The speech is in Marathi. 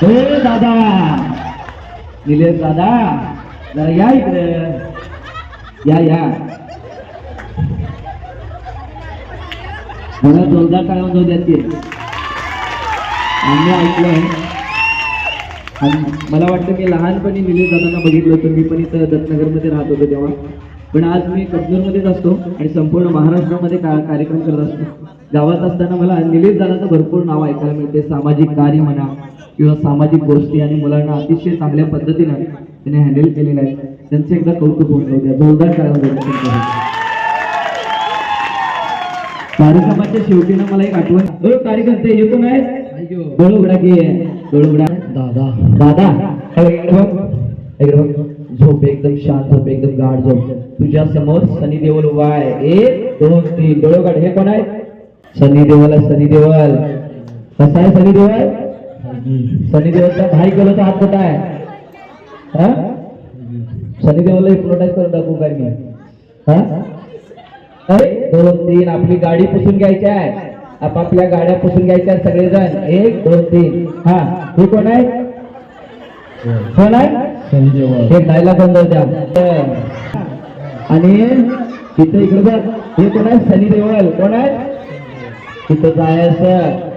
दादा निलेश दादा जरा या इकडे या मला जोरदार टाळ्या जाऊ द्या ते आम्ही ऐकलंय आणि मला वाटतं मी लहानपणी निलेश दादांना बघितलं होतं. मी पण इथं दत्तनगरमध्ये राहत होतो तेव्हा. पण आज मी कबनूरमध्येच असतो आणि संपूर्ण महाराष्ट्रामध्ये कार्यक्रम करत असतो. गावात असताना मला निलेश दादाचं भरपूर नाव ऐकायला मिळते. सामाजिक कार्य म्हणा किंवा सामाजिक गोष्टी आणि मुलांना अतिशय चांगल्या पद्धतीनं त्याने हँडल केलेलं आहे. त्यांचं एकदा कौतुक होऊन जाऊ द्या. जोरदार टाळ्या. कार्यक्रमाच्या शेवटी ना मला एक आठवण कार्यकर्ते हे कोण आहे डोळुगडा की डोळुगडा दादा दादा इकडे बघ झोप एकदम शांत झोप एकदम गाढ झोप. तुझ्या समोर सनी देओल उभा आहे. 1 2 3 डोळुगड हे कोण आहे सनी देओल आहे. सनी देओल कसा आहे सनी देओल सनी देओलचा भाई गेलो हात कुठं आहे हा सनी देओलला हिप्नोटाईज करून दाखवू काय मी हा 2 3 आपली गाडी पुसून घ्यायची आहे. आपापल्या गाड्या पुसून घ्यायच्या सगळेजण 1 2 3 हा हे कोण आहे कोण आहे एक डायलॉग बंद द्या आणि इथे इकडे बघ हे कोण आहे सनी देओल कोण आहे तिथं जायचं